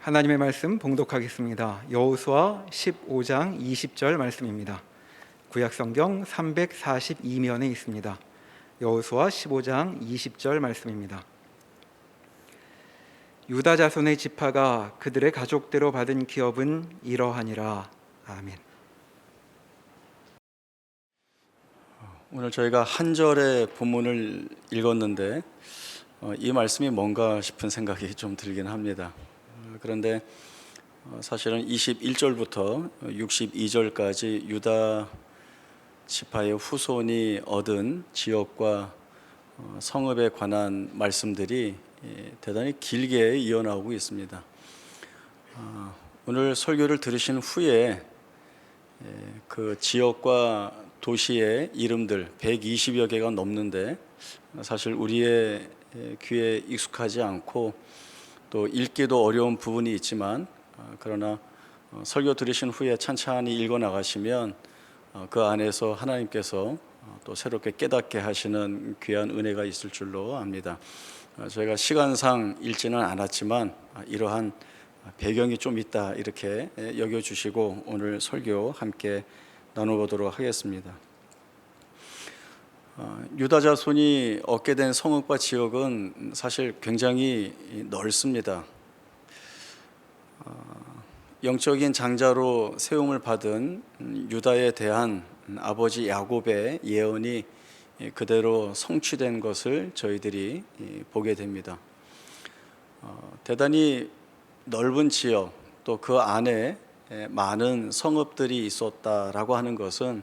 하나님의 말씀 봉독하겠습니다. 여호수아 15장 20절 말씀입니다. 구약성경 342면에 있습니다. 여호수아 15장 20절 말씀입니다. 유다 자손의 지파가 그들의 가족대로 받은 기업은 이러하니라. 아멘. 오늘 저희가 한 절의 본문을 읽었는데 이 말씀이 뭔가 싶은 생각이 좀 들긴 합니다. 그런데 사실은 21절부터 62절까지 유다 지파의 후손이 얻은 지역과 성읍에 관한 말씀들이 대단히 길게 이어나오고 있습니다. 오늘 설교를 들으신 후에 그 지역과 도시의 이름들 120여 개가 넘는데 사실 우리의 귀에 익숙하지 않고 또 읽기도 어려운 부분이 있지만 그러나 설교 들으신 후에 찬찬히 읽어 나가시면 그 안에서 하나님께서 또 새롭게 깨닫게 하시는 귀한 은혜가 있을 줄로 압니다. 저희가 시간상 읽지는 않았지만 이러한 배경이 좀 있다 이렇게 여겨주시고 오늘 설교 함께 나눠보도록 하겠습니다. 유다 자손이 얻게 된 성읍과 지역은 사실 굉장히 넓습니다. 영적인 장자로 세움을 받은 유다에 대한 아버지 야곱의 예언이 그대로 성취된 것을 저희들이 보게 됩니다. 대단히 넓은 지역 또 그 안에 많은 성읍들이 있었다라고 하는 것은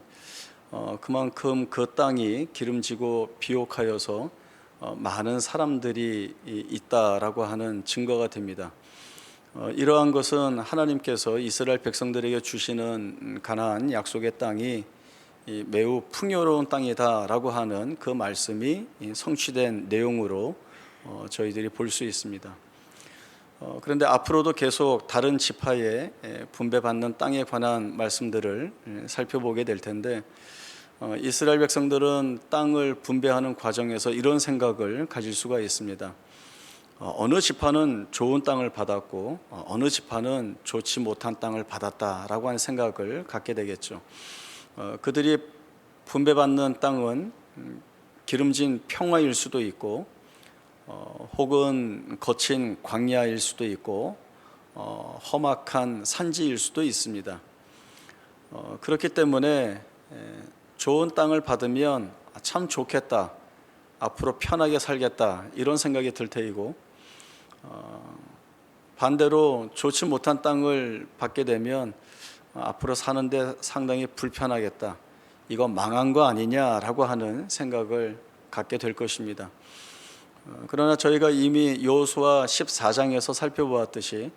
그만큼 그 땅이 기름지고 비옥하여서 많은 사람들이 있다라고 하는 증거가 됩니다. 이러한 것은 하나님께서 이스라엘 백성들에게 주시는 가나안 약속의 땅이 매우 풍요로운 땅이다라고 하는 그 말씀이 성취된 내용으로 저희들이 볼 수 있습니다. 그런데 앞으로도 계속 다른 지파에 분배받는 땅에 관한 말씀들을 살펴보게 될 텐데 이스라엘 백성들은 땅을 분배하는 과정에서 이런 생각을 가질 수가 있습니다. 어느 지파는 좋은 땅을 받았고 어느 지파는 좋지 못한 땅을 받았다라고 하는 생각을 갖게 되겠죠. 그들이 분배받는 땅은 기름진 평화일 수도 있고 혹은 거친 광야일 수도 있고 험악한 산지일 수도 있습니다. 그렇기 때문에 좋은 땅을 받으면 참 좋겠다, 앞으로 편하게 살겠다 이런 생각이 들 테이고 반대로 좋지 못한 땅을 받게 되면 앞으로 사는데 상당히 불편하겠다, 이거 망한 거 아니냐라고 하는 생각을 갖게 될 것입니다. 그러나 저희가 이미 여호수아 14장에서 살펴보았듯이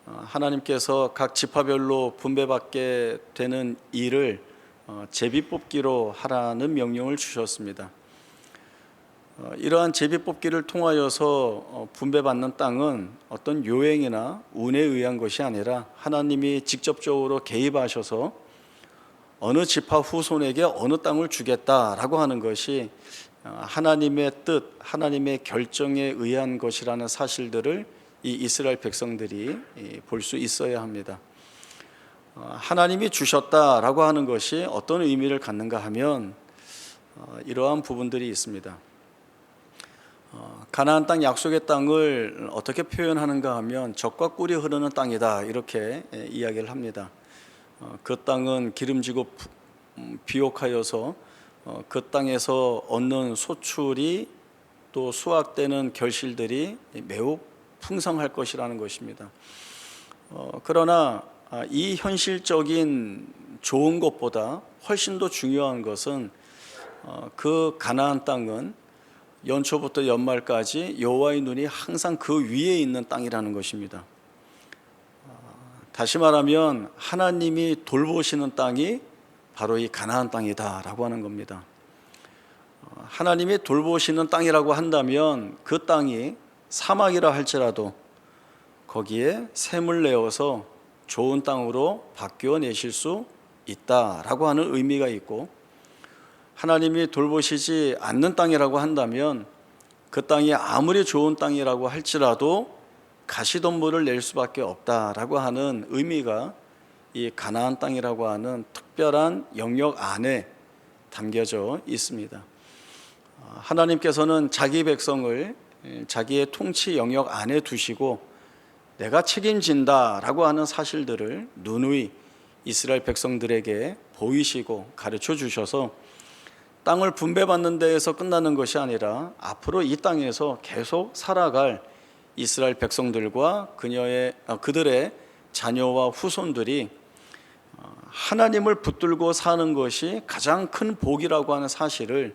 하나님께서 각 지파별로 분배받게 되는 일을 제비뽑기로 하라는 명령을 주셨습니다. 이러한 제비뽑기를 통하여서 분배받는 땅은 어떤 요행이나 운에 의한 것이 아니라 하나님이 직접적으로 개입하셔서 어느 지파 후손에게 어느 땅을 주겠다라고 하는 것이 하나님의 뜻, 하나님의 결정에 의한 것이라는 사실들을 이 이스라엘 백성들이 볼 수 있어야 합니다. 하나님이 주셨다라고 하는 것이 어떤 의미를 갖는가 하면 이러한 부분들이 있습니다. 가나안 땅, 약속의 땅을 어떻게 표현하는가 하면 젖과 꿀이 흐르는 땅이다 이렇게 이야기를 합니다. 그 땅은 기름지고 비옥하여서 그 땅에서 얻는 소출이 또 수확되는 결실들이 매우 풍성할 것이라는 것입니다. 그러나 이 현실적인 좋은 것보다 훨씬 더 중요한 것은 그 가나안 땅은 연초부터 연말까지 여호와의 눈이 항상 그 위에 있는 땅이라는 것입니다. 다시 말하면 하나님이 돌보시는 땅이 바로 이 가나안 땅이다라고 하는 겁니다. 하나님이 돌보시는 땅이라고 한다면 그 땅이 사막이라 할지라도 거기에 샘을 내어서 좋은 땅으로 바뀌어 내실 수 있다라고 하는 의미가 있고, 하나님이 돌보시지 않는 땅이라고 한다면 그 땅이 아무리 좋은 땅이라고 할지라도 가시덤불을 낼 수밖에 없다라고 하는 의미가 이 가나안 땅이라고 하는 특별한 영역 안에 담겨져 있습니다. 하나님께서는 자기 백성을 자기의 통치 영역 안에 두시고 내가 책임진다라고 하는 사실들을 누누이 이스라엘 백성들에게 보이시고 가르쳐 주셔서 땅을 분배받는 데에서 끝나는 것이 아니라 앞으로 이 땅에서 계속 살아갈 이스라엘 백성들과 그들의 자녀와 후손들이 하나님을 붙들고 사는 것이 가장 큰 복이라고 하는 사실을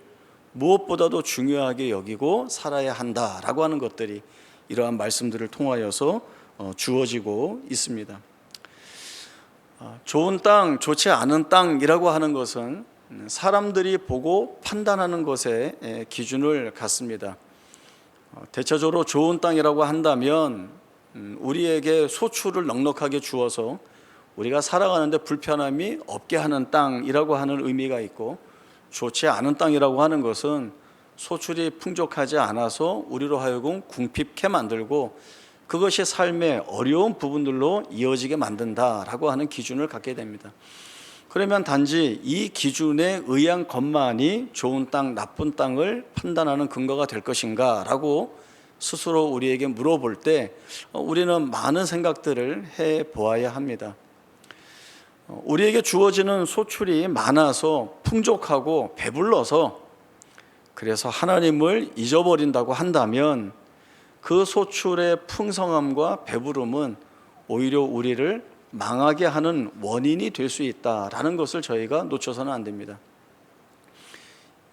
무엇보다도 중요하게 여기고 살아야 한다라고 하는 것들이 이러한 말씀들을 통하여서 주어지고 있습니다. 좋은 땅, 좋지 않은 땅이라고 하는 것은 사람들이 보고 판단하는 것에 기준을 갖습니다. 대체적으로 좋은 땅이라고 한다면 우리에게 소출을 넉넉하게 주어서 우리가 살아가는데 불편함이 없게 하는 땅이라고 하는 의미가 있고, 좋지 않은 땅이라고 하는 것은 소출이 풍족하지 않아서 우리로 하여금 궁핍케 만들고 그것이 삶의 어려운 부분들로 이어지게 만든다라고 하는 기준을 갖게 됩니다. 그러면 단지 이 기준에 의한 것만이 좋은 땅, 나쁜 땅을 판단하는 근거가 될 것인가 라고 스스로 우리에게 물어볼 때 우리는 많은 생각들을 해보아야 합니다. 우리에게 주어지는 소출이 많아서 풍족하고 배불러서 그래서 하나님을 잊어버린다고 한다면 그 소출의 풍성함과 배부름은 오히려 우리를 망하게 하는 원인이 될 수 있다라는 것을 저희가 놓쳐서는 안 됩니다.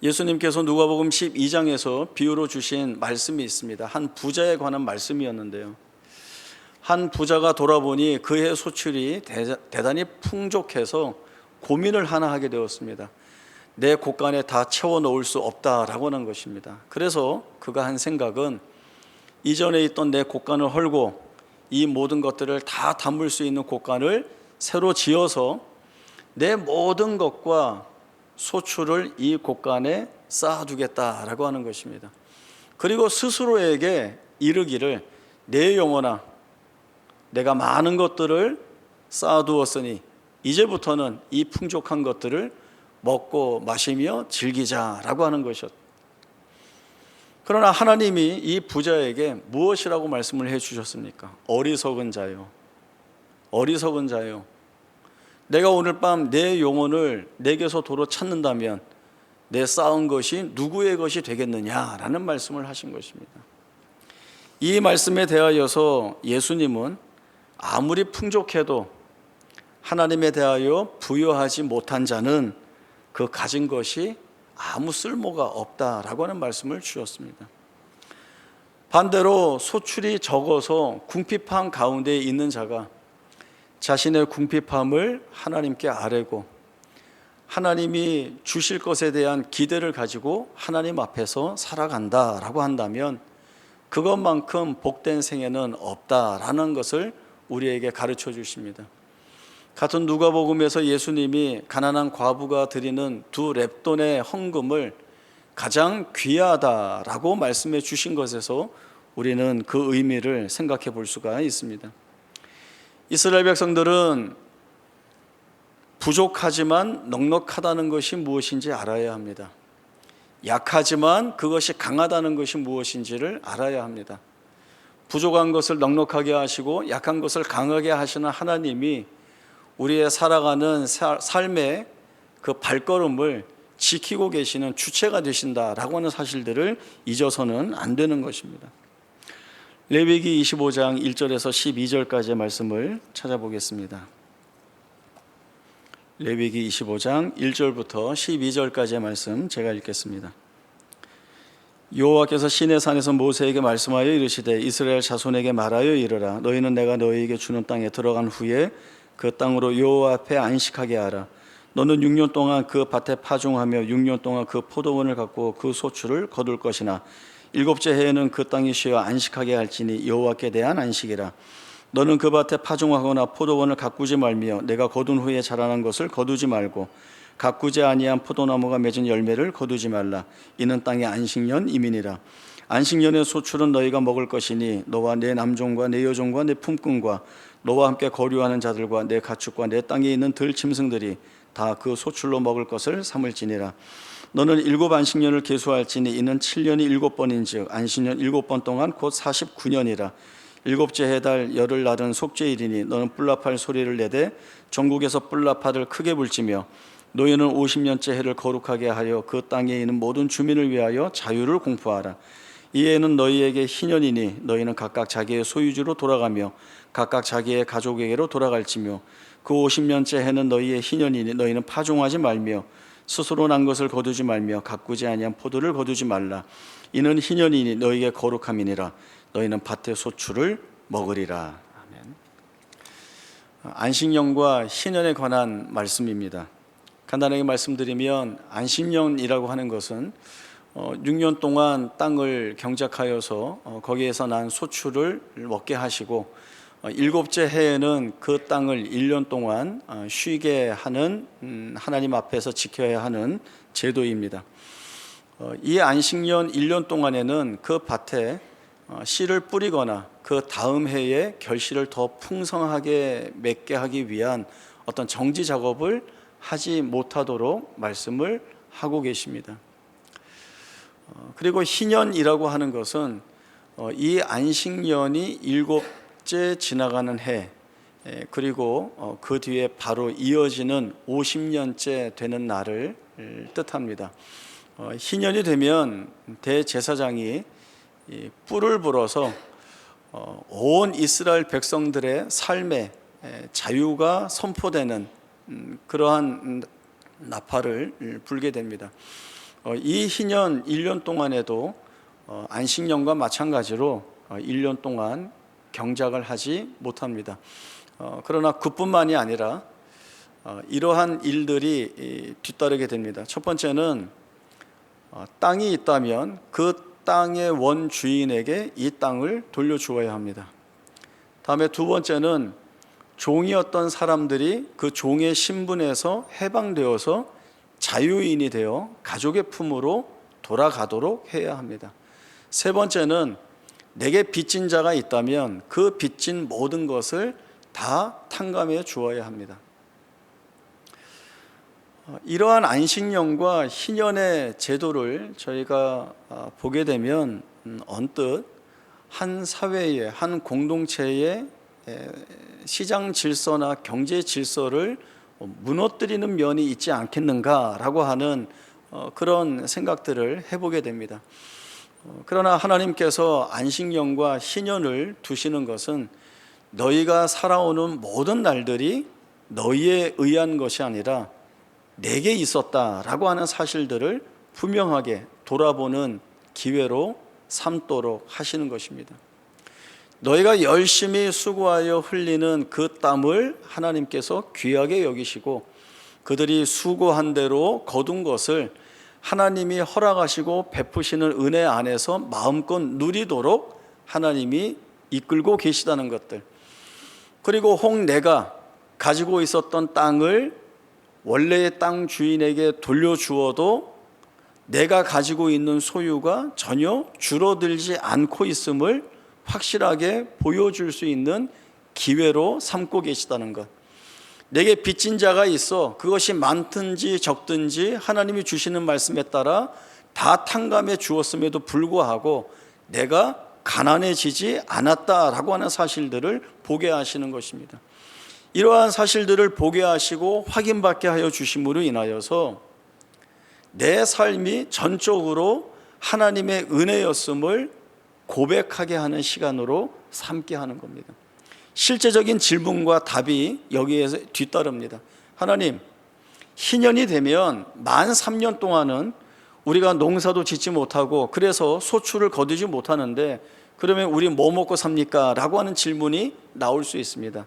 예수님께서 누가복음 12장에서 비유로 주신 말씀이 있습니다. 한 부자에 관한 말씀이었는데요. 한 부자가 돌아보니 그의 소출이 대단히 풍족해서 고민을 하나 하게 되었습니다. 내 곳간에 다 채워 넣을 수 없다라고 하는 것입니다. 그래서 그가 한 생각은 이전에 있던 내 곳간을 헐고 이 모든 것들을 다 담을 수 있는 곳간을 새로 지어서 내 모든 것과 소출을 이 곳간에 쌓아두겠다라고 하는 것입니다. 그리고 스스로에게 이르기를 내 영혼아 내가 많은 것들을 쌓아두었으니 이제부터는 이 풍족한 것들을 먹고 마시며 즐기자라고 하는 것이었다. 그러나 하나님이 이 부자에게 무엇이라고 말씀을 해주셨습니까? 어리석은 자요, 어리석은 자요, 내가 오늘 밤 내 영혼을 내게서 도로 찾는다면 내 쌓은 것이 누구의 것이 되겠느냐라는 말씀을 하신 것입니다. 이 말씀에 대하여서 예수님은 아무리 풍족해도 하나님에 대하여 부여하지 못한 자는 그 가진 것이 아무 쓸모가 없다라고 하는 말씀을 주셨습니다. 반대로 소출이 적어서 궁핍한 가운데 있는 자가 자신의 궁핍함을 하나님께 아뢰고 하나님이 주실 것에 대한 기대를 가지고 하나님 앞에서 살아간다라고 한다면 그것만큼 복된 생애는 없다라는 것을 우리에게 가르쳐 주십니다. 같은 누가복음에서 예수님이 가난한 과부가 드리는 2렙돈의 헌금을 가장 귀하다라고 말씀해 주신 것에서 우리는 그 의미를 생각해 볼 수가 있습니다. 이스라엘 백성들은 부족하지만 넉넉하다는 것이 무엇인지 알아야 합니다. 약하지만 그것이 강하다는 것이 무엇인지를 알아야 합니다. 부족한 것을 넉넉하게 하시고 약한 것을 강하게 하시는 하나님이 우리의 살아가는 삶의 그 발걸음을 지키고 계시는 주체가 되신다라고 하는 사실들을 잊어서는 안 되는 것입니다. 레위기 25장 1절에서 12절까지의 말씀을 찾아보겠습니다. 레위기 25장 1절부터 12절까지의 말씀 제가 읽겠습니다. 여호와께서 시내산에서 모세에게 말씀하여 이르시되 이스라엘 자손에게 말하여 이르라 너희는 내가 너희에게 주는 땅에 들어간 후에 그 땅으로 여호와 앞에 안식하게 하라. 너는 6년 동안 그 밭에 파종하며 6년 동안 그 포도원을 갖고 그 소출을 거둘 것이나 7째 해에는 그 땅이 쉬어 안식하게 할지니 여호와께 대한 안식이라. 너는 그 밭에 파종하거나 포도원을 가꾸지 말며 내가 거둔 후에 자라난 것을 거두지 말고 가꾸지 아니한 포도나무가 맺은 열매를 거두지 말라. 이는 땅의 안식년 이민이라. 안식년의 소출은 너희가 먹을 것이니 너와 내 남종과 내 여종과 내 품꾼과 너와 함께 거류하는 자들과 내 가축과 내 땅에 있는 들 짐승들이 다 그 소출로 먹을 것을 삼을지니라. 너는 7 안식년을 계수할지니 이는 7년이 7번인즉 안식년 7번 동안 곧 49년이라. 7째 해달 열흘 날은 속죄일이니 너는 뿔납할 소리를 내되 전국에서 뿔납파를 크게 불지며 너희는 50년째 해를 거룩하게 하여 그 땅에 있는 모든 주민을 위하여 자유를 공포하라. 이 해는 너희에게 희년이니 너희는 각각 자기의 소유주로 돌아가며 각각 자기의 가족에게로 돌아갈지며 그 50년째 해는 너희의 희년이니 너희는 파종하지 말며 스스로 난 것을 거두지 말며 가꾸지 아니한 포도를 거두지 말라. 이는 희년이니 너희에게 거룩함이니라. 너희는 밭의 소출을 먹으리라. 아멘. 안식년과 희년에 관한 말씀입니다. 간단하게 말씀드리면 안식년이라고 하는 것은 6년 동안 땅을 경작하여서 거기에서 난 소출을 먹게 하시고 7째 해에는 그 땅을 1년 동안 쉬게 하는 하나님 앞에서 지켜야 하는 제도입니다. 이 안식년 1년 동안에는 그 밭에 씨를 뿌리거나 그 다음 해에 결실을 더 풍성하게 맺게 하기 위한 어떤 정지 작업을 하지 못하도록 말씀을 하고 계십니다. 그리고 희년이라고 하는 것은 이 안식년이 7째 지나가는 해 그리고 그 뒤에 바로 이어지는 50년째 되는 날을 뜻합니다. 희년이 되면 대제사장이 뿔을 불어서 온 이스라엘 백성들의 삶에 자유가 선포되는 그러한 나팔을 불게 됩니다. 이 희년 1년 동안에도 안식년과 마찬가지로 1년 동안 경작을 하지 못합니다. 그러나 그뿐만이 아니라 이러한 일들이 뒤따르게 됩니다. 첫 번째는 땅이 있다면 그 땅의 원주인에게 이 땅을 돌려주어야 합니다. 다음에 두 번째는 종이었던 사람들이 그 종의 신분에서 해방되어서 자유인이 되어 가족의 품으로 돌아가도록 해야 합니다. 세 번째는 내게 빚진 자가 있다면 그 빚진 모든 것을 다 탕감해 주어야 합니다. 이러한 안식년과 희년의 제도를 저희가 보게 되면 언뜻 한 사회의 한 공동체의 시장 질서나 경제 질서를 무너뜨리는 면이 있지 않겠는가라고 하는 그런 생각들을 해보게 됩니다. 그러나 하나님께서 안식년과 희년을 두시는 것은 너희가 살아오는 모든 날들이 너희에 의한 것이 아니라 내게 있었다라고 하는 사실들을 분명하게 돌아보는 기회로 삼도록 하시는 것입니다. 너희가 열심히 수고하여 흘리는 그 땀을 하나님께서 귀하게 여기시고 그들이 수고한 대로 거둔 것을 하나님이 허락하시고 베푸시는 은혜 안에서 마음껏 누리도록 하나님이 이끌고 계시다는 것들, 그리고 혹 내가 가지고 있었던 땅을 원래의 땅 주인에게 돌려주어도 내가 가지고 있는 소유가 전혀 줄어들지 않고 있음을 확실하게 보여줄 수 있는 기회로 삼고 계시다는 것. 내게 빚진 자가 있어 그것이 많든지 적든지 하나님이 주시는 말씀에 따라 다 탕감해 주었음에도 불구하고 내가 가난해지지 않았다라고 하는 사실들을 보게 하시는 것입니다. 이러한 사실들을 보게 하시고 확인받게 하여 주심으로 인하여서 내 삶이 전적으로 하나님의 은혜였음을 고백하게 하는 시간으로 삼게 하는 겁니다. 실제적인 질문과 답이 여기에서 뒤따릅니다. 하나님, 희년이 되면 만 3년 동안은 우리가 농사도 짓지 못하고 그래서 소출을 거두지 못하는데 그러면 우리 뭐 먹고 삽니까? 라고 하는 질문이 나올 수 있습니다.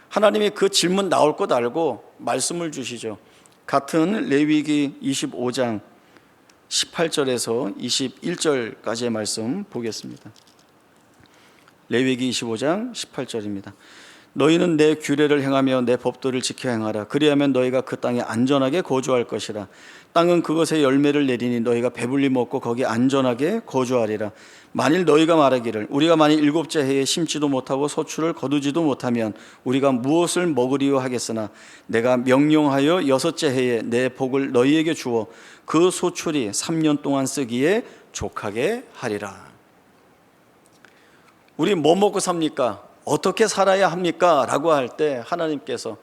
하나님이 그 질문 나올 것 알고 말씀을 주시죠. 같은 레위기 25장 18절에서 21절까지의 말씀 보겠습니다. 레위기 25장 18절입니다. 너희는 내 규례를 행하며 내 법도를 지켜 행하라. 그리하면 너희가 그 땅에 안전하게 거주할 것이라. 땅은 그것의 열매를 내리니 너희가 배불리 먹고 거기 안전하게 거주하리라. 만일 너희가 말하기를 우리가 만일 일곱째 해에 심지도 못하고 소출을 거두지도 못하면 우리가 무엇을 먹으리요 하겠으나 내가 명령하여 여섯째 해에 내 복을 너희에게 주어 그 소출이 3년 동안 쓰기에 족하게 하리라. 우리 뭐 먹고 삽니까? 어떻게 살아야 합니까? 라고 할 때 하나님께서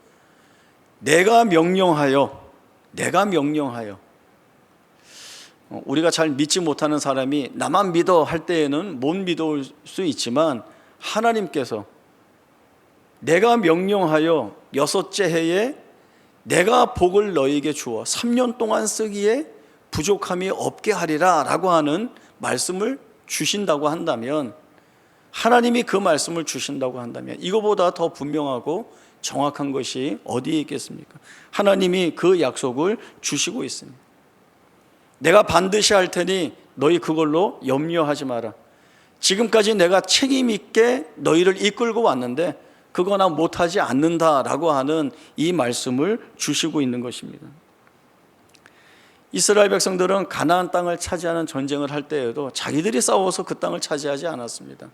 내가 명령하여 우리가 잘 믿지 못하는 사람이 나만 믿어 할 때에는 못 믿을 수 있지만 하나님께서 내가 명령하여 여섯째 해에 내가 복을 너희에게 주어 3년 동안 쓰기에 부족함이 없게 하리라 라고 하는 말씀을 주신다고 한다면, 하나님이 그 말씀을 주신다고 한다면 이거보다 더 분명하고 정확한 것이 어디에 있겠습니까? 하나님이 그 약속을 주시고 있습니다. 내가 반드시 할 테니 너희 그걸로 염려하지 마라. 지금까지 내가 책임 있게 너희를 이끌고 왔는데 그거나 못하지 않는다라고 하는 이 말씀을 주시고 있는 것입니다. 이스라엘 백성들은 가나안 땅을 차지하는 전쟁을 할 때에도 자기들이 싸워서 그 땅을 차지하지 않았습니다.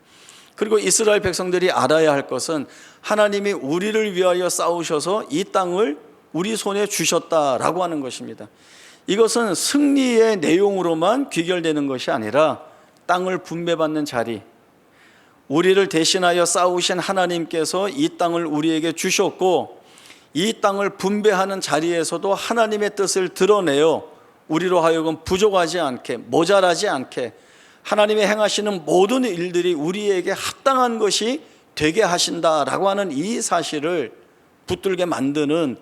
그리고 이스라엘 백성들이 알아야 할 것은 하나님이 우리를 위하여 싸우셔서 이 땅을 우리 손에 주셨다라고 하는 것입니다. 이것은 승리의 내용으로만 귀결되는 것이 아니라 땅을 분배받는 자리, 우리를 대신하여 싸우신 하나님께서 이 땅을 우리에게 주셨고 이 땅을 분배하는 자리에서도 하나님의 뜻을 드러내어 우리로 하여금 부족하지 않게, 모자라지 않게 하나님이 행하시는 모든 일들이 우리에게 합당한 것이 되게 하신다라고 하는 이 사실을 붙들게 만드는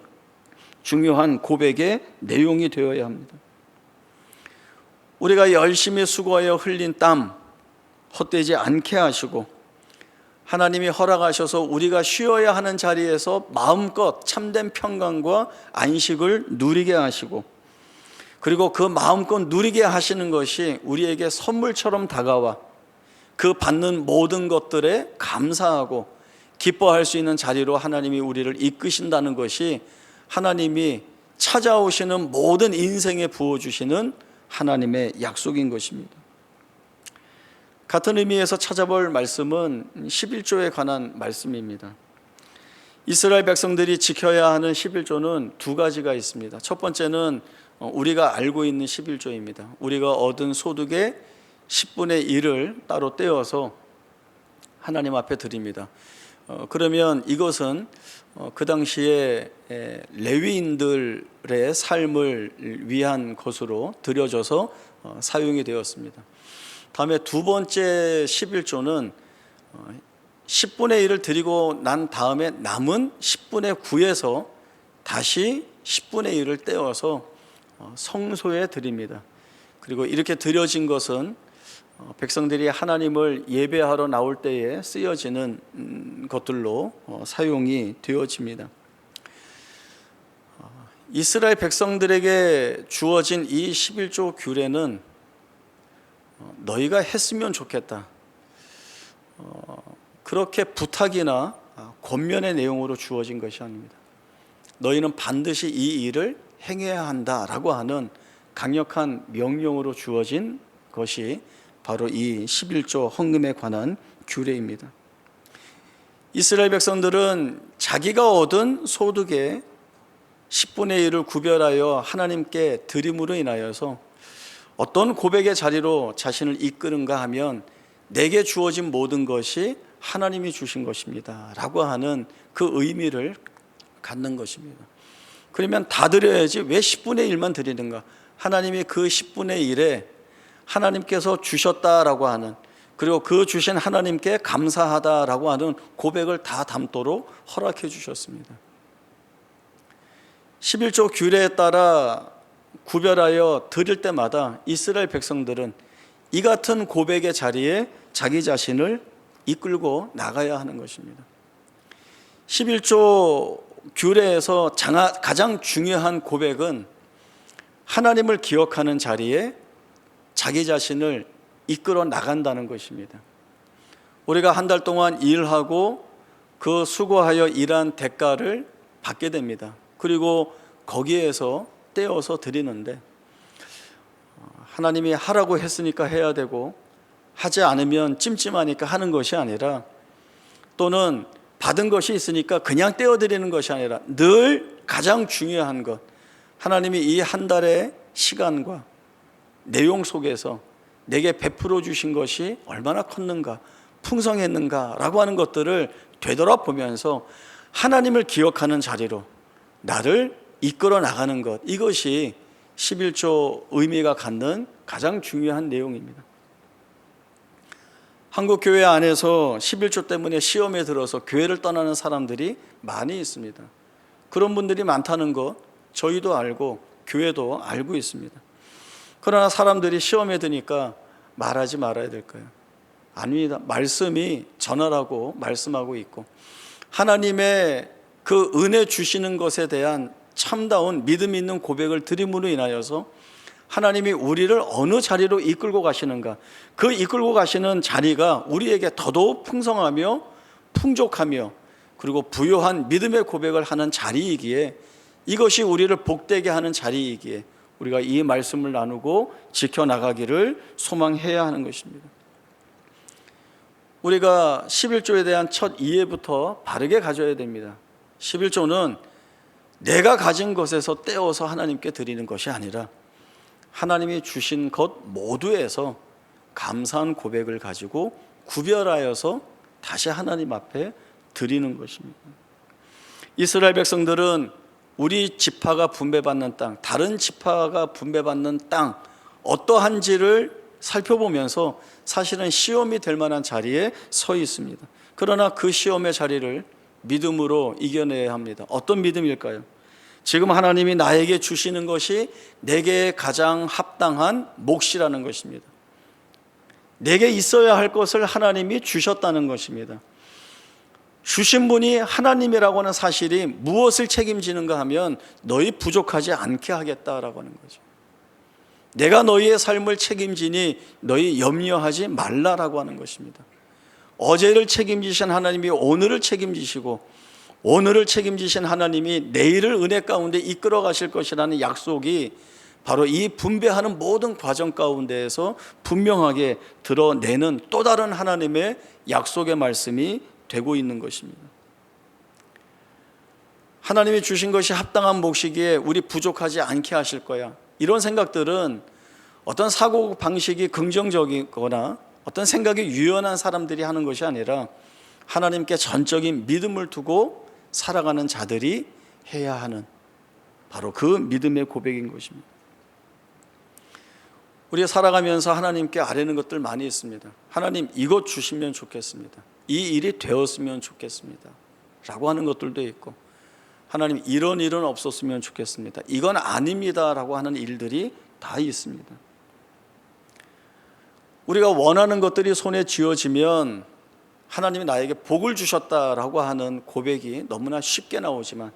중요한 고백의 내용이 되어야 합니다. 우리가 열심히 수고하여 흘린 땀 헛되지 않게 하시고 하나님이 허락하셔서 우리가 쉬어야 하는 자리에서 마음껏 참된 평강과 안식을 누리게 하시고, 그리고 그 마음껏 누리게 하시는 것이 우리에게 선물처럼 다가와 그 받는 모든 것들에 감사하고 기뻐할 수 있는 자리로 하나님이 우리를 이끄신다는 것이 하나님이 찾아오시는 모든 인생에 부어주시는 하나님의 약속인 것입니다. 같은 의미에서 찾아볼 말씀은 11조에 관한 말씀입니다. 이스라엘 백성들이 지켜야 하는 11조는 두 가지가 있습니다. 첫 번째는 우리가 알고 있는 11조입니다. 우리가 얻은 소득의 10분의 1을 따로 떼어서 하나님 앞에 드립니다. 그러면 이것은 그 당시에 레위인들의 삶을 위한 것으로 드려져서 사용이 되었습니다. 다음에 두 번째 11조는 10분의 1을 드리고 난 다음에 남은 10분의 9에서 다시 10분의 1을 떼어서 성소에 드립니다. 그리고 이렇게 드려진 것은 백성들이 하나님을 예배하러 나올 때에 쓰여지는 것들로 사용이 되어집니다. 이스라엘 백성들에게 주어진 이 11조 규례는 너희가 했으면 좋겠다, 그렇게 부탁이나 권면의 내용으로 주어진 것이 아닙니다. 너희는 반드시 이 일을 행해야 한다라고 하는 강력한 명령으로 주어진 것이 바로 이 11조 헌금에 관한 규례입니다. 이스라엘 백성들은 자기가 얻은 소득의 10분의 1을 구별하여 하나님께 드림으로 인하여서 어떤 고백의 자리로 자신을 이끄는가 하면 내게 주어진 모든 것이 하나님이 주신 것입니다 라고 하는 그 의미를 갖는 것입니다. 그러면 다 드려야지 왜 10분의 1만 드리는가? 하나님이 그 10분의 1에 하나님께서 주셨다라고 하는, 그리고 그 주신 하나님께 감사하다라고 하는 고백을 다 담도록 허락해 주셨습니다. 11조 규례에 따라 구별하여 드릴 때마다 이스라엘 백성들은 이 같은 고백의 자리에 자기 자신을 이끌고 나가야 하는 것입니다. 11조 규례에서 가장 중요한 고백은 하나님을 기억하는 자리에 자기 자신을 이끌어 나간다는 것입니다. 우리가 한 달 동안 일하고 그 수고하여 일한 대가를 받게 됩니다. 그리고 거기에서 떼어서 드리는데, 하나님이 하라고 했으니까 해야 되고 하지 않으면 찜찜하니까 하는 것이 아니라, 또는 받은 것이 있으니까 그냥 떼어드리는 것이 아니라 늘 가장 중요한 것, 하나님이 이 한 달의 시간과 내용 속에서 내게 베풀어 주신 것이 얼마나 컸는가, 풍성했는가라고 하는 것들을 되돌아보면서 하나님을 기억하는 자리로 나를 이끌어 나가는 것, 이것이 11조 의미가 갖는 가장 중요한 내용입니다. 한국 교회 안에서 11조 때문에 시험에 들어서 교회를 떠나는 사람들이 많이 있습니다. 그런 분들이 많다는 것 저희도 알고 교회도 알고 있습니다. 그러나 사람들이 시험에 드니까 말하지 말아야 될까요? 아닙니다. 말씀이 전하라고 말씀하고 있고, 하나님의 그 은혜 주시는 것에 대한 참다운 믿음 있는 고백을 드림으로 인하여서 하나님이 우리를 어느 자리로 이끌고 가시는가, 그 이끌고 가시는 자리가 우리에게 더더욱 풍성하며 풍족하며 그리고 부요한 믿음의 고백을 하는 자리이기에, 이것이 우리를 복되게 하는 자리이기에 우리가 이 말씀을 나누고 지켜나가기를 소망해야 하는 것입니다. 우리가 11조에 대한 첫 이해부터 바르게 가져야 됩니다. 11조는 내가 가진 것에서 떼어서 하나님께 드리는 것이 아니라 하나님이 주신 것 모두에서 감사한 고백을 가지고 구별하여서 다시 하나님 앞에 드리는 것입니다. 이스라엘 백성들은 우리 지파가 분배받는 땅, 다른 지파가 분배받는 땅 어떠한지를 살펴보면서 사실은 시험이 될 만한 자리에 서 있습니다. 그러나 그 시험의 자리를 믿음으로 이겨내야 합니다. 어떤 믿음일까요? 지금 하나님이 나에게 주시는 것이 내게 가장 합당한 몫이라는 것입니다. 내게 있어야 할 것을 하나님이 주셨다는 것입니다. 주신 분이 하나님이라고 하는 사실이 무엇을 책임지는가 하면 너희 부족하지 않게 하겠다라고 하는 거죠. 내가 너희의 삶을 책임지니 너희 염려하지 말라라고 하는 것입니다. 어제를 책임지신 하나님이 오늘을 책임지시고, 오늘을 책임지신 하나님이 내일을 은혜 가운데 이끌어 가실 것이라는 약속이 바로 이 분배하는 모든 과정 가운데에서 분명하게 드러내는 또 다른 하나님의 약속의 말씀이 되고 있는 것입니다. 하나님이 주신 것이 합당한 몫이기에 우리 부족하지 않게 하실 거야, 이런 생각들은 어떤 사고 방식이 긍정적이거나 어떤 생각이 유연한 사람들이 하는 것이 아니라 하나님께 전적인 믿음을 두고 살아가는 자들이 해야 하는 바로 그 믿음의 고백인 것입니다. 우리가 살아가면서 하나님께 아뢰는 것들 많이 있습니다. 하나님, 이것 주시면 좋겠습니다. 이 일이 되었으면 좋겠습니다 라고 하는 것들도 있고, 하나님, 이런 일은 없었으면 좋겠습니다, 이건 아닙니다 라고 하는 일들이 다 있습니다. 우리가 원하는 것들이 손에 쥐어지면 하나님이 나에게 복을 주셨다라고 하는 고백이 너무나 쉽게 나오지만,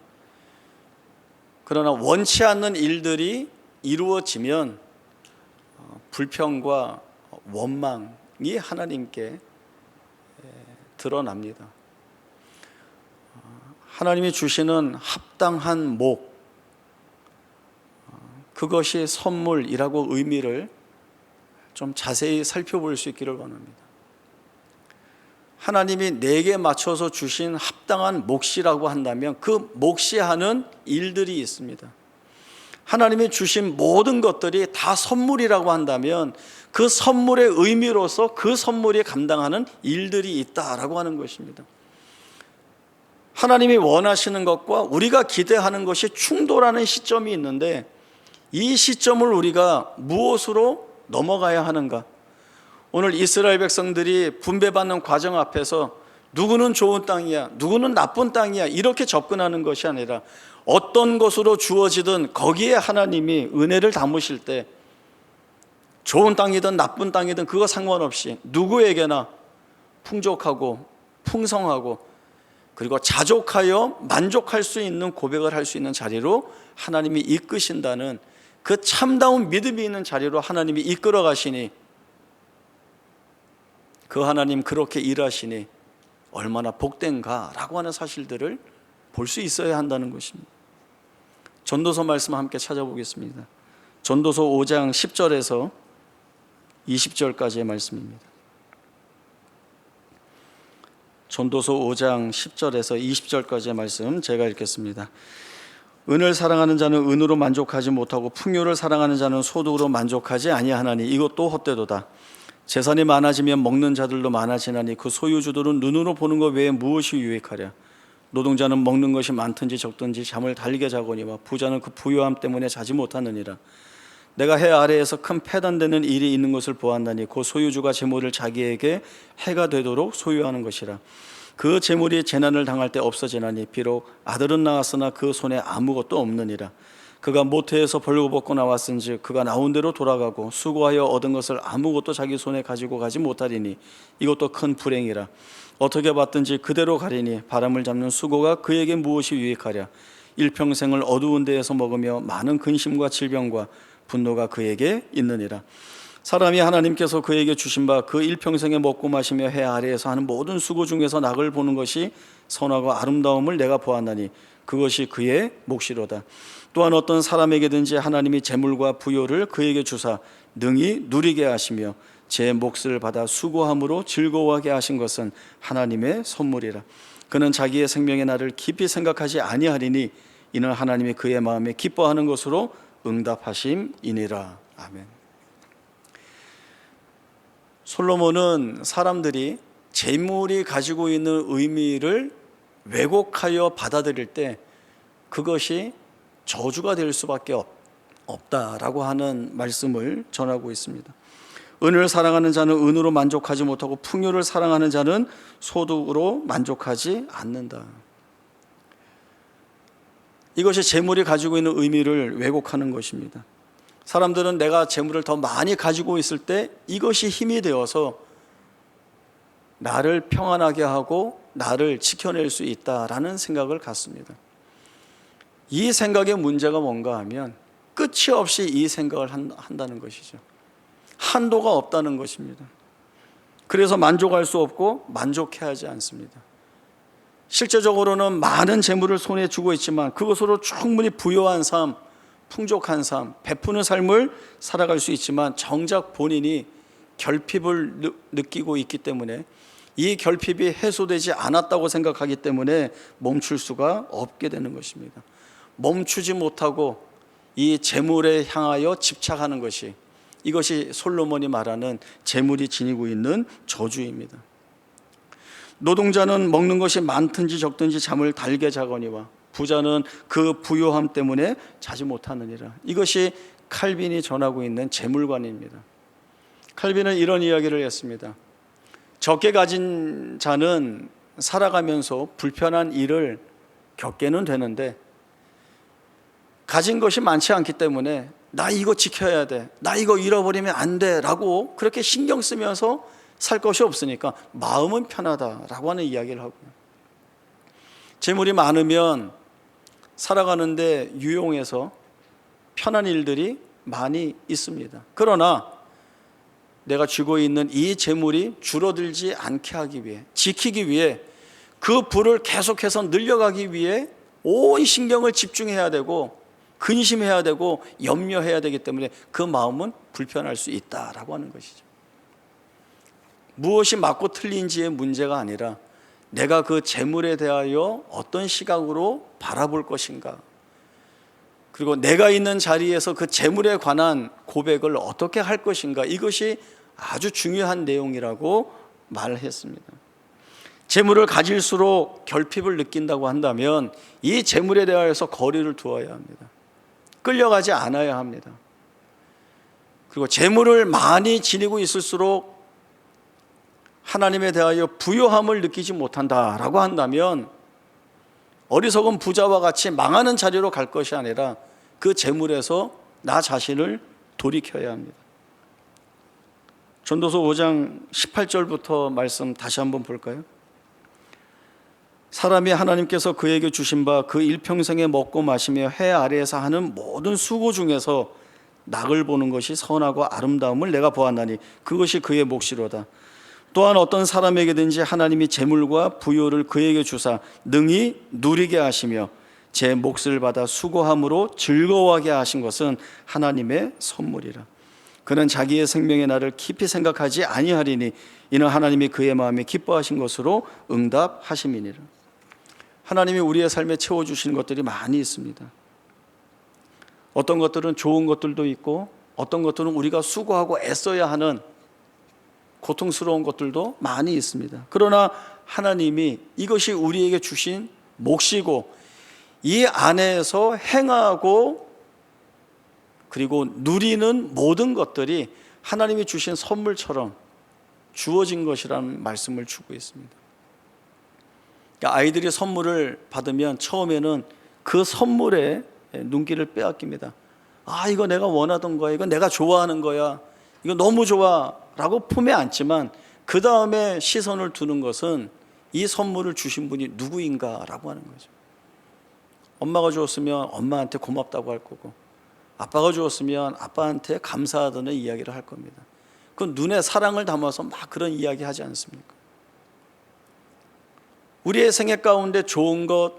그러나 원치 않는 일들이 이루어지면 불평과 원망이 하나님께 드러납니다. 하나님이 주시는 합당한 목, 그것이 선물이라고 의미를 좀 자세히 살펴볼 수 있기를 원합니다. 하나님이 내게 맞춰서 주신 합당한 몫이라고 한다면 그 몫이 하는 일들이 있습니다. 하나님이 주신 모든 것들이 다 선물이라고 한다면 그 선물의 의미로서 그 선물이 감당하는 일들이 있다라고 하는 것입니다. 하나님이 원하시는 것과 우리가 기대하는 것이 충돌하는 시점이 있는데, 이 시점을 우리가 무엇으로 넘어가야 하는가? 오늘 이스라엘 백성들이 분배받는 과정 앞에서 누구는 좋은 땅이야, 누구는 나쁜 땅이야, 이렇게 접근하는 것이 아니라 어떤 것으로 주어지든 거기에 하나님이 은혜를 담으실 때, 좋은 땅이든 나쁜 땅이든 그거 상관없이 누구에게나 풍족하고 풍성하고 그리고 자족하여 만족할 수 있는 고백을 할 수 있는 자리로 하나님이 이끄신다는 그 참다운 믿음이 있는 자리로 하나님이 이끌어 가시니, 그 하나님 그렇게 일하시니 얼마나 복된가라고 하는 사실들을 볼 수 있어야 한다는 것입니다. 전도서 말씀 함께 찾아보겠습니다. 전도서 5장 10절에서 20절까지의 말씀입니다. 전도서 5장 10절에서 20절까지의 말씀 제가 읽겠습니다. 은을 사랑하는 자는 은으로 만족하지 못하고 풍요를 사랑하는 자는 소득으로 만족하지 아니하나니 이것도 헛되도다. 재산이 많아지면 먹는 자들도 많아지나니 그 소유주들은 눈으로 보는 것 외에 무엇이 유익하랴. 노동자는 먹는 것이 많든지 적든지 잠을 달게 자거니와 부자는 그 부요함 때문에 자지 못하느니라. 내가 해 아래에서 큰 패단되는 일이 있는 것을 보았나니 그 소유주가 재물을 자기에게 해가 되도록 소유하는 것이라. 그 재물이 재난을 당할 때 없어지나니 비록 아들은 낳았으나 그 손에 아무것도 없느니라. 그가 모태에서 벌거벗고 나왔은즉 그가 나온 대로 돌아가고 수고하여 얻은 것을 아무것도 자기 손에 가지고 가지 못하리니 이것도 큰 불행이라. 어떻게 받든지 그대로 가리니 바람을 잡는 수고가 그에게 무엇이 유익하랴. 일평생을 어두운 데에서 먹으며 많은 근심과 질병과 분노가 그에게 있느니라. 사람이 하나님께서 그에게 주신 바 그 일평생에 먹고 마시며 해 아래에서 하는 모든 수고 중에서 낙을 보는 것이 선하고 아름다움을 내가 보았나니 그것이 그의 몫이로다. 또한 어떤 사람에게든지 하나님이 재물과 부요를 그에게 주사 능히 누리게 하시며 제 몫을 받아 수고함으로 즐거워하게 하신 것은 하나님의 선물이라. 그는 자기의 생명의 날을 깊이 생각하지 아니하리니 이는 하나님이 그의 마음에 기뻐하는 것으로 응답하심이니라. 아멘. 솔로몬은 사람들이 재물이 가지고 있는 의미를 왜곡하여 받아들일 때 그것이 저주가 될 수밖에 없다라고 하는 말씀을 전하고 있습니다. 은을 사랑하는 자는 은으로 만족하지 못하고 풍요를 사랑하는 자는 소득으로 만족하지 않는다. 이것이 재물이 가지고 있는 의미를 왜곡하는 것입니다. 사람들은 내가 재물을 더 많이 가지고 있을 때 이것이 힘이 되어서 나를 평안하게 하고 나를 지켜낼 수 있다라는 생각을 갖습니다. 이 생각의 문제가 뭔가 하면 끝이 없이 이 생각을 한다는 것이죠. 한도가 없다는 것입니다. 그래서 만족할 수 없고 만족해야 하지 않습니다. 실제적으로는 많은 재물을 손에 쥐고 있지만 그것으로 충분히 부유한 삶, 풍족한 삶, 베푸는 삶을 살아갈 수 있지만 정작 본인이 결핍을 느끼고 있기 때문에 이 결핍이 해소되지 않았다고 생각하기 때문에 멈출 수가 없게 되는 것입니다. 멈추지 못하고 이 재물에 향하여 집착하는 것이, 이것이 솔로몬이 말하는 재물이 지니고 있는 저주입니다. 노동자는 먹는 것이 많든지 적든지 잠을 달게 자거니와 부자는 그 부요함 때문에 자지 못하느니라. 이것이 칼빈이 전하고 있는 재물관입니다. 칼빈은 이런 이야기를 했습니다. 적게 가진 자는 살아가면서 불편한 일을 겪게는 되는데 가진 것이 많지 않기 때문에 나 이거 지켜야 돼, 나 이거 잃어버리면 안 돼 라고 그렇게 신경 쓰면서 살 것이 없으니까 마음은 편하다라고 하는 이야기를 하고요. 재물이 많으면 살아가는데 유용해서 편한 일들이 많이 있습니다. 그러나 내가 쥐고 있는 이 재물이 줄어들지 않게 하기 위해, 지키기 위해, 그 부를 계속해서 늘려가기 위해 온 신경을 집중해야 되고 근심해야 되고 염려해야 되기 때문에 그 마음은 불편할 수 있다라고 하는 것이죠. 무엇이 맞고 틀린지의 문제가 아니라 내가 그 재물에 대하여 어떤 시각으로 바라볼 것인가, 그리고 내가 있는 자리에서 그 재물에 관한 고백을 어떻게 할 것인가, 이것이 아주 중요한 내용이라고 말했습니다. 재물을 가질수록 결핍을 느낀다고 한다면 이 재물에 대하여서 거리를 두어야 합니다. 끌려가지 않아야 합니다. 그리고 재물을 많이 지니고 있을수록 하나님에 대하여 부요함을 느끼지 못한다라고 한다면 어리석은 부자와 같이 망하는 자리로 갈 것이 아니라 그 재물에서 나 자신을 돌이켜야 합니다. 전도서 5장 18절부터 말씀 다시 한번 볼까요? 사람이 하나님께서 그에게 주신 바 그 일평생에 먹고 마시며 해 아래에서 하는 모든 수고 중에서 낙을 보는 것이 선하고 아름다움을 내가 보았나니 그것이 그의 몫이로다. 또한 어떤 사람에게든지 하나님이 재물과 부요를 그에게 주사 능히 누리게 하시며 제 몫을 받아 수고함으로 즐거워하게 하신 것은 하나님의 선물이라. 그는 자기의 생명의 날을 깊이 생각하지 아니하리니 이는 하나님이 그의 마음에 기뻐하신 것으로 응답하심이니라. 하나님이 우리의 삶에 채워주시는 것들이 많이 있습니다. 어떤 것들은 좋은 것들도 있고 어떤 것들은 우리가 수고하고 애써야 하는 고통스러운 것들도 많이 있습니다. 그러나 하나님이 이것이 우리에게 주신 몫이고 이 안에서 행하고 그리고 누리는 모든 것들이 하나님이 주신 선물처럼 주어진 것이라는 말씀을 주고 있습니다. 그러니까 아이들이 선물을 받으면 처음에는 그 선물에 눈길을 빼앗깁니다. 아, 이거 내가 원하던 거야, 이거 내가 좋아하는 거야, 이거 너무 좋아 라고 품에 안지만 그 다음에 시선을 두는 것은 이 선물을 주신 분이 누구인가 라고 하는 거죠. 엄마가 주었으면 엄마한테 고맙다고 할 거고 아빠가 주었으면 아빠한테 감사하다는 이야기를 할 겁니다. 그 눈에 사랑을 담아서 막 그런 이야기 하지 않습니까? 우리의 생애 가운데 좋은 것,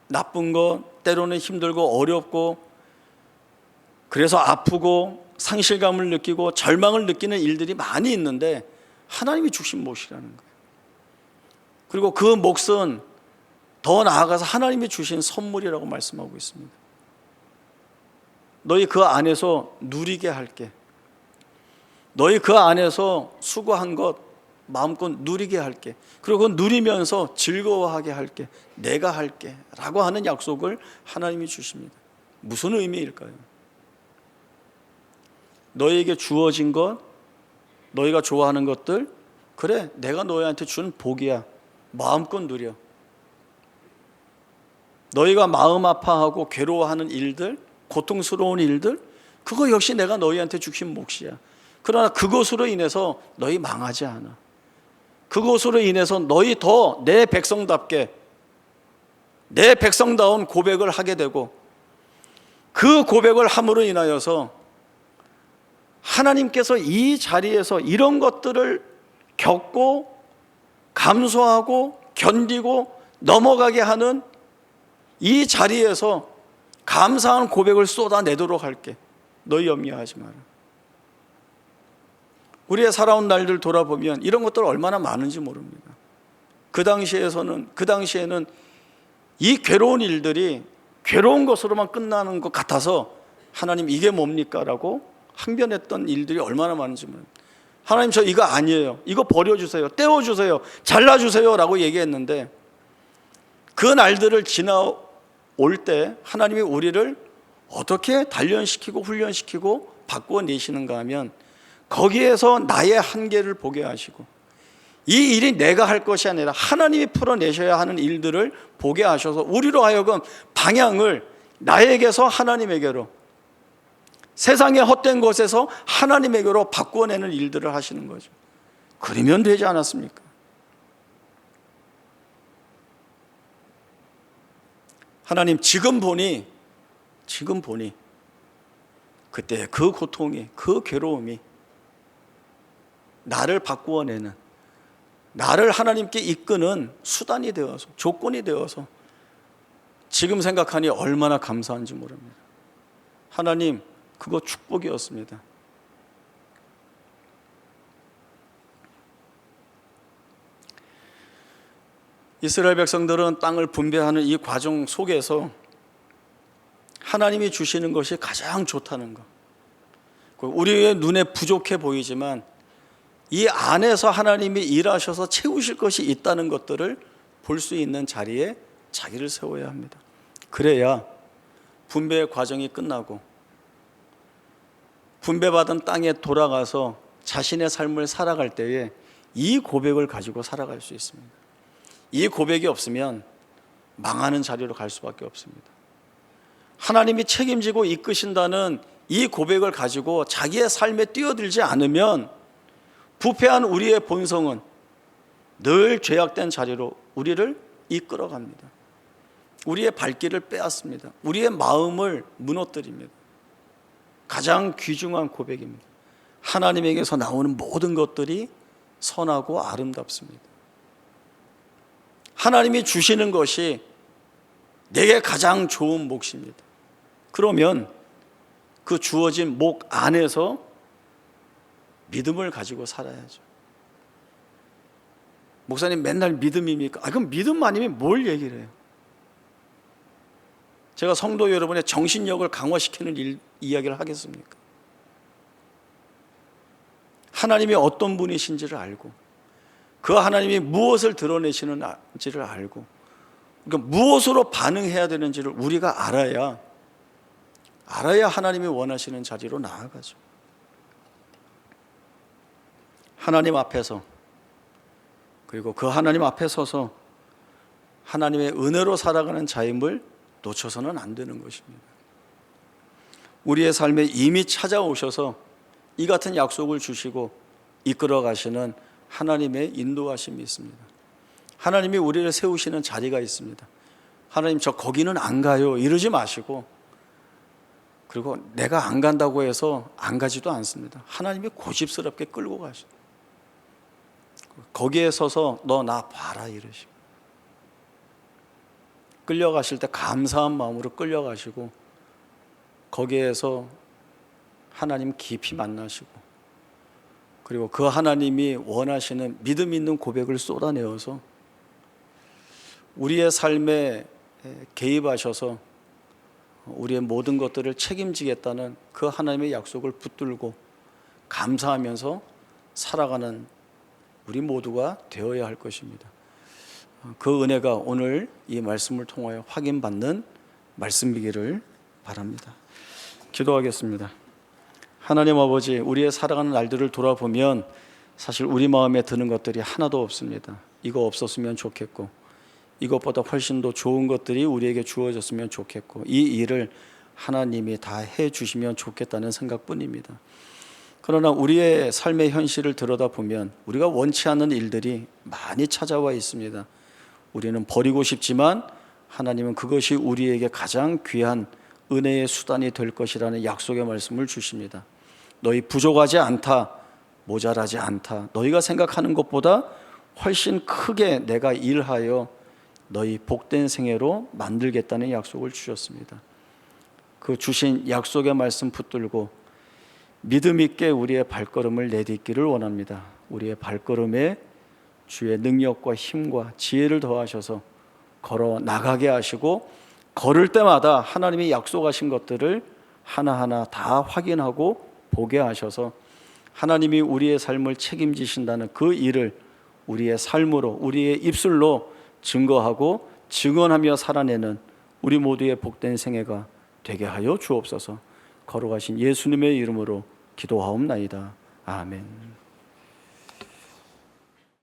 나쁜 것, 때로는 힘들고 어렵고 그래서 아프고 상실감을 느끼고 절망을 느끼는 일들이 많이 있는데 하나님이 주신 몫이라는 거예요. 그리고 그 몫은 더 나아가서 하나님이 주신 선물이라고 말씀하고 있습니다. 너희 그 안에서 누리게 할게. 너희 그 안에서 수고한 것 마음껏 누리게 할게. 그리고 누리면서 즐거워하게 할게. 내가 할게 라고 하는 약속을 하나님이 주십니다. 무슨 의미일까요? 너희에게 주어진 것, 너희가 좋아하는 것들, 그래, 내가 너희한테 준 복이야. 마음껏 누려. 너희가 마음 아파하고 괴로워하는 일들, 고통스러운 일들, 그거 역시 내가 너희한테 주신 몫이야. 그러나 그것으로 인해서 너희 망하지 않아. 그것으로 인해서 너희 더 내 백성답게, 내 백성다운 고백을 하게 되고 그 고백을 함으로 인하여서 하나님께서 이 자리에서 이런 것들을 겪고 감수하고 견디고 넘어가게 하는 이 자리에서 감사한 고백을 쏟아내도록 할게. 너희 염려하지 마라. 우리의 살아온 날들 돌아보면 이런 것들 얼마나 많은지 모릅니다. 그 당시에는 이 괴로운 일들이 괴로운 것으로만 끝나는 것 같아서 하나님 이게 뭡니까? 라고 항변했던 일들이 얼마나 많은지 모릅니다. 하나님 저 이거 아니에요. 이거 버려주세요. 떼어주세요. 잘라주세요. 라고 얘기했는데 그 날들을 지나올 때 하나님이 우리를 어떻게 단련시키고 훈련시키고 바꾸어내시는가 하면 거기에서 나의 한계를 보게 하시고 이 일이 내가 할 것이 아니라 하나님이 풀어내셔야 하는 일들을 보게 하셔서 우리로 하여금 방향을 나에게서 하나님에게로, 세상의 헛된 것에서 하나님에게로 바꾸어내는 일들을 하시는 거죠. 그러면 되지 않았습니까? 하나님 지금 보니 그때 그 고통이, 그 괴로움이 나를 바꾸어내는, 나를 하나님께 이끄는 수단이 되어서, 조건이 되어서 지금 생각하니 얼마나 감사한지 모릅니다. 하나님, 그거 축복이었습니다. 이스라엘 백성들은 땅을 분배하는 이 과정 속에서 하나님이 주시는 것이 가장 좋다는 것, 우리의 눈에 부족해 보이지만 이 안에서 하나님이 일하셔서 채우실 것이 있다는 것들을 볼 수 있는 자리에 자기를 세워야 합니다. 그래야 분배의 과정이 끝나고 분배받은 땅에 돌아가서 자신의 삶을 살아갈 때에 이 고백을 가지고 살아갈 수 있습니다. 이 고백이 없으면 망하는 자리로 갈 수밖에 없습니다. 하나님이 책임지고 이끄신다는 이 고백을 가지고 자기의 삶에 뛰어들지 않으면 부패한 우리의 본성은 늘 죄악된 자리로 우리를 이끌어갑니다. 우리의 발길을 빼앗습니다. 우리의 마음을 무너뜨립니다. 가장 귀중한 고백입니다. 하나님에게서 나오는 모든 것들이 선하고 아름답습니다. 하나님이 주시는 것이 내게 가장 좋은 몫입니다. 그러면 그 주어진 목 안에서 믿음을 가지고 살아야죠. 목사님 맨날 믿음입니까? 그럼 믿음 아니면 뭘 얘기를 해요? 제가 성도 여러분의 정신력을 강화시키는 이야기를 하겠습니까? 하나님이 어떤 분이신지를 알고 그 하나님이 무엇을 드러내시는지를 알고 그러니까 무엇으로 반응해야 되는지를 우리가 알아야 하나님이 원하시는 자리로 나아가죠. 하나님 앞에서 그리고 그 하나님 앞에 서서 하나님의 은혜로 살아가는 자임을 놓쳐서는 안 되는 것입니다. 우리의 삶에 이미 찾아오셔서 이 같은 약속을 주시고 이끌어 가시는 하나님의 인도하심이 있습니다. 하나님이 우리를 세우시는 자리가 있습니다. 하나님 저 거기는 안 가요 이러지 마시고 그리고 내가 안 간다고 해서 안 가지도 않습니다. 하나님이 고집스럽게 끌고 가십니다. 거기에 서서 너 나 봐라 이러시고 끌려가실 때 감사한 마음으로 끌려가시고 거기에서 하나님 깊이 만나시고 그리고 그 하나님이 원하시는 믿음 있는 고백을 쏟아내어서 우리의 삶에 개입하셔서 우리의 모든 것들을 책임지겠다는 그 하나님의 약속을 붙들고 감사하면서 살아가는 우리 모두가 되어야 할 것입니다. 그 은혜가 오늘 이 말씀을 통하여 확인받는 말씀이기를 바랍니다. 기도하겠습니다. 하나님 아버지, 우리의 살아가는 날들을 돌아보면 사실 우리 마음에 드는 것들이 하나도 없습니다. 이거 없었으면 좋겠고 이것보다 훨씬 더 좋은 것들이 우리에게 주어졌으면 좋겠고 이 일을 하나님이 다 해주시면 좋겠다는 생각뿐입니다. 그러나 우리의 삶의 현실을 들여다보면 우리가 원치 않는 일들이 많이 찾아와 있습니다. 우리는 버리고 싶지만 하나님은 그것이 우리에게 가장 귀한 은혜의 수단이 될 것이라는 약속의 말씀을 주십니다. 너희 부족하지 않다, 모자라지 않다. 너희가 생각하는 것보다 훨씬 크게 내가 일하여 너희 복된 생애로 만들겠다는 약속을 주셨습니다. 그 주신 약속의 말씀 붙들고 믿음 있게 우리의 발걸음을 내딛기를 원합니다. 우리의 발걸음에 주의 능력과 힘과 지혜를 더하셔서 걸어 나가게 하시고 걸을 때마다 하나님이 약속하신 것들을 하나하나 다 확인하고 보게 하셔서 하나님이 우리의 삶을 책임지신다는 그 일을 우리의 삶으로 우리의 입술로 증거하고 증언하며 살아내는 우리 모두의 복된 생애가 되게 하여 주옵소서. 걸어가신 예수님의 이름으로 기도하옵나이다. 아멘.